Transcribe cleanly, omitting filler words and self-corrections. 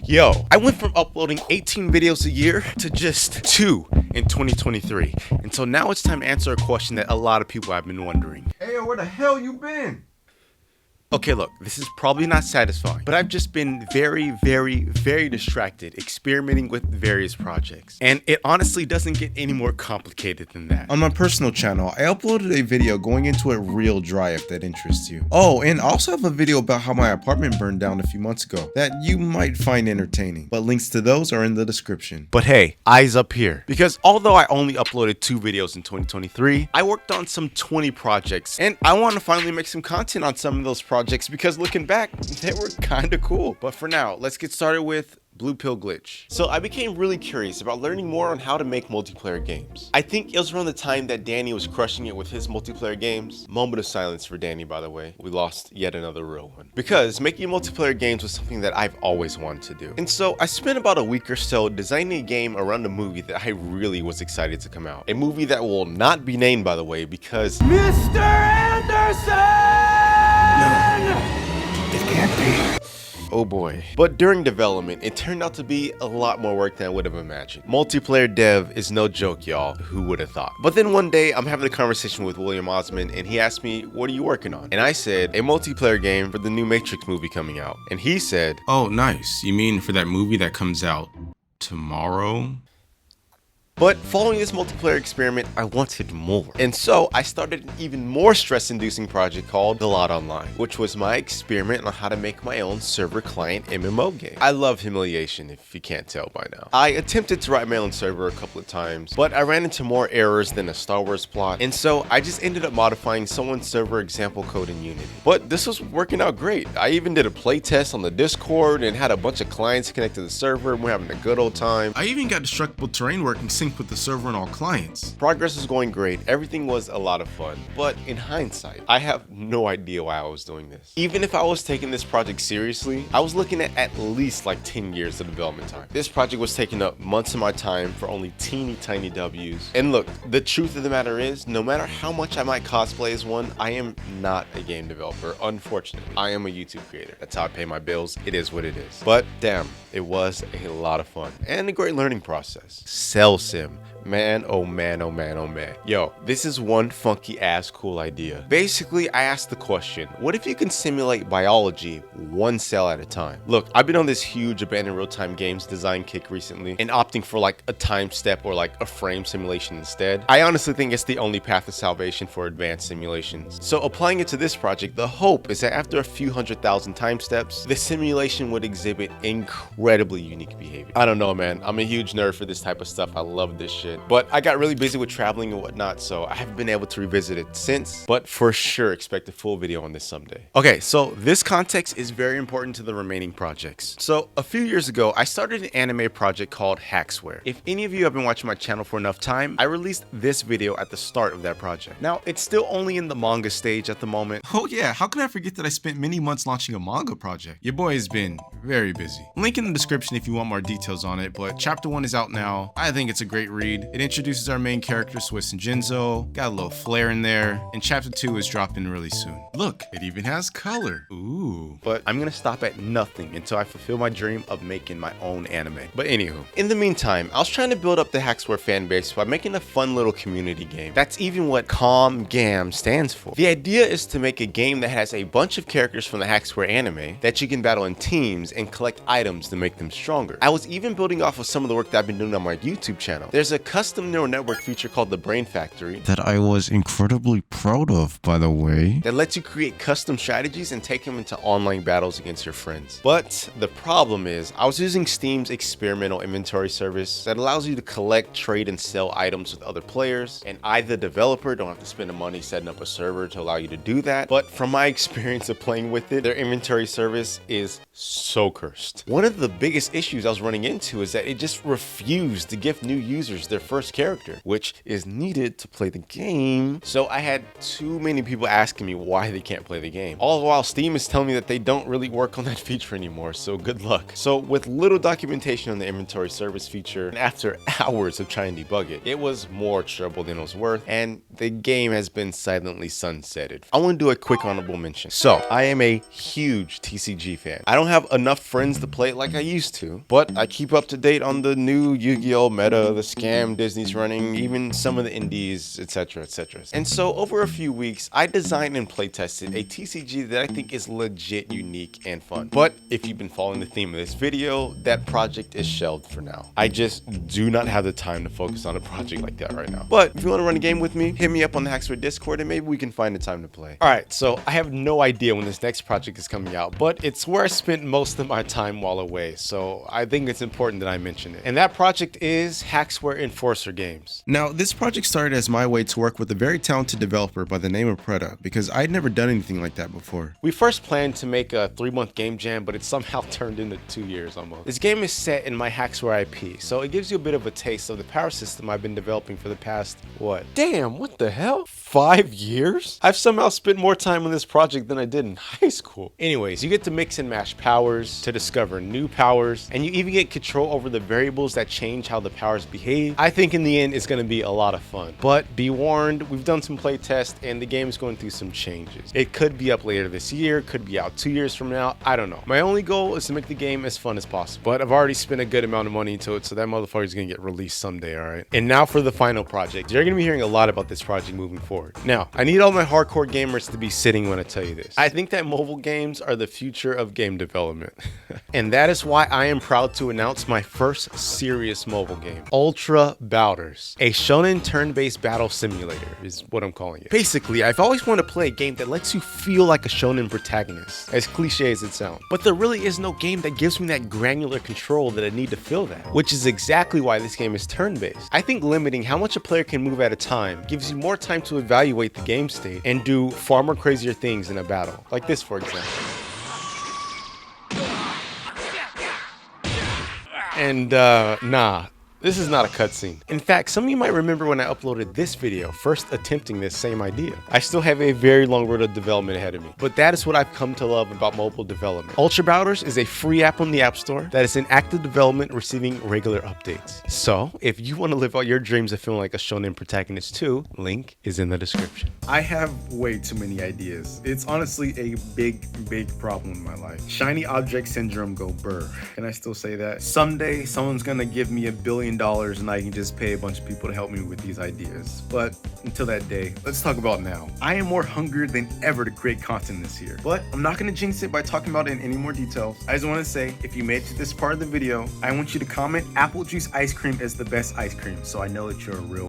Yo, I went from uploading 18 videos a year to just 2 in 2023. And so now it's time to answer a question that a lot of people have been wondering. Hey, where the hell you been? Okay, look, this is probably not satisfying, but I've just been very distracted experimenting with various projects. And it honestly doesn't get any more complicated than that. On my personal channel, I uploaded a video going into it real dry if that interests you. Oh, and I also have a video about how my apartment burned down a few months ago that you might find entertaining, but links to those are in the description. But hey, eyes up here. Because although I only uploaded 2 videos in 2023, I worked on some 20 projects, and I want to finally make some content on some of those projects because looking back, they were kind of cool. But for now, let's get started with Blue Pill Glitch. So I became really curious about learning more on how to make multiplayer games. I think it was around the time that Danny was crushing it with his multiplayer games. Moment of silence for Danny, by the way. We lost yet another real one. Because making multiplayer games was something that I've always wanted to do. And so I spent about a week or so designing a game around a movie that I really was excited to come out. A movie that will not be named, by the way, because Mr. Anderson! No, it can't be. oh boy. But during development, it turned out to be a lot more work than I would have imagined. Multiplayer dev is no joke, y'all. Who would have thought? But then one day, I'm having a conversation with William Osmond, and he asked me, what are you working on? And I said, a multiplayer game for the new Matrix movie coming out. And he said, oh, nice. You mean for that movie that comes out tomorrow? but following this multiplayer experiment, I wanted more. And so I started an even more stress-inducing project called The Lot Online, which was my experiment on how to make my own server client MMO game. I love humiliation, if you can't tell by now. I attempted to write my own server a couple of times, but I ran into more errors than a Star Wars plot, and so I just ended up modifying someone's server example code in Unity. But this was working out great. I even did a playtest on the Discord and had a bunch of clients connect to the server, and we're having a good old time. I even got destructible terrain working sync with the server and all clients. Progress was going great, everything was a lot of fun, but in hindsight, I have no idea why I was doing this. Even if I was taking this project seriously, I was looking at least like 10 years of development time. This project was taking up months of my time for only teeny tiny W's. And look, the truth of the matter is, no matter how much I might cosplay as one, I am not a game developer, unfortunately. I am a YouTube creator. That's how I pay my bills. It is what it is. But damn, it was a lot of fun and a great learning process. Cell Sim. Man, oh man, oh man, oh man. Yo, this is one funky ass cool idea. Basically, I asked the question, what if you can simulate biology one cell at a time? Look, I've been on this huge abandoned real-time games design kick recently and opting for like a time step or like a frame simulation instead. I honestly think it's the only path to salvation for advanced simulations. So applying it to this project, the hope is that after a few 100,000 time steps, the simulation would exhibit incredibly unique behavior. I don't know, man. I'm a huge nerd for this type of stuff. I love this shit. But I got really busy with traveling and whatnot, so I haven't been able to revisit it since, but for sure expect a full video on this someday. Okay, so this context is very important to the remaining projects. So a few years ago, I started an anime project called Hackware. If any of you have been watching my channel for enough time, I released this video at the start of that project. Now, it's still only in the manga stage at the moment. Oh yeah, how could I forget that I spent many months launching a manga project? Your boy has been very busy. Link in the description if you want more details on it, but chapter 1 is out now. I think it's a great read. It introduces our main character, Swiss and Jinzo, got a little flair in there, and chapter 2 is dropping really soon. Look, it even has color. Ooh. But I'm gonna stop at nothing until I fulfill my dream of making my own anime. But anywho, in the meantime, I was trying to build up the Hackware fan base by making a fun little community game. That's even what COMGAM stands for. The idea is to make a game that has a bunch of characters from the Hackware anime that you can battle in teams and collect items to make them stronger. I was even building off of some of the work that I've been doing on my YouTube channel. There's a custom neural network feature called the Brain Factory That I was incredibly proud of, by the way. that lets you create custom strategies and take them into online battles against your friends. But the problem is, I was using Steam's experimental inventory service that allows you to collect, trade, and sell items with other players, and I, the developer, don't have to spend the money setting up a server to allow you to do that. But from my experience of playing with it, their inventory service is so cursed. One of the biggest issues I was running into is that it just refused to give new users their their first character, which is needed to play the game. So I had too many people asking me why they can't play the game. All the while Steam is telling me that they don't really work on that feature anymore, so good luck. So with little documentation on the inventory service feature, and after hours of trying to debug it, it was more trouble than it was worth, and the game has been silently sunsetted. I want to do a quick honorable mention. So I am a huge TCG fan. I don't have enough friends to play it like I used to, but I keep up to date on the new Yu-Gi-Oh meta, the scam Disney's running, even some of the indies, etc, etc. And so over a few weeks, I designed and playtested a TCG that I think is legit unique and fun. But if you've been following the theme of this video, that project is shelved for now. I just do not have the time to focus on a project like that right now. But if you want to run a game with me, hit me up on the Hackware Discord and maybe we can find a time to play. Alright, so I have no idea when this next project is coming out, but it's where I spent most of my time while away, so I think it's important that I mention it. And that project is Hackware Enforcer Games. Now, this project started as my way to work with a very talented developer by the name of Preda, because I'd never done anything like that before. We first planned to make a 3-month game jam, but it somehow turned into 2 years almost. This game is set in my Hackware IP, so it gives you a bit of a taste of the power system I've been developing for the past, what? Damn, what the hell? 5 years? I've somehow spent more time on this project than I did in high school. Anyways, you get to mix and match powers, to discover new powers, and you even get control over the variables that change how the powers behave. I think in the end it's going to be a lot of fun. But be warned, we've done some play tests and the game's going through some changes. It could be up later this year, could be out 2 years from now, I don't know. My only goal is to make the game as fun as possible. But I've already spent a good amount of money into it, so that motherfucker's going to get released someday, alright? And now for the final project. You're going to be hearing a lot about this project moving forward. Now, I need all my hardcore gamers to be sitting when I tell you this. I think that mobile games are the future of game development. And that is why I am proud to announce my first serious mobile game, Ultra Bouters, a shonen turn-based battle simulator is what I'm calling it. Basically, I've always wanted to play a game that lets you feel like a shonen protagonist, as cliche as it sounds. But there really is no game that gives me that granular control that I need to feel that, which is exactly why this game is turn-based. I think limiting how much a player can move at a time gives you more time to evaluate the game state and do far more crazier things in a battle, like this for example. And nah, this is not a cutscene. In fact, some of you might remember when I uploaded this video, first attempting this same idea. I still have a very long road of development ahead of me, but that is what I've come to love about mobile development. Ultra Bouters is a free app on the App Store that is in active development, receiving regular updates. So, if you want to live out your dreams of feeling like a shonen protagonist too, link is in the description. I have way too many ideas. It's honestly a big problem in my life. Shiny object syndrome go burr. Can I still say that? Someday, someone's gonna give me $1 billion and I can just pay a bunch of people to help me with these ideas. But until that day, let's talk about now. I am more hungry than ever to create content this year, but I'm not gonna jinx it by talking about it in any more details. I just wanna say, if you made it to this part of the video, I want you to comment apple juice ice cream is the best ice cream, so I know that you're a real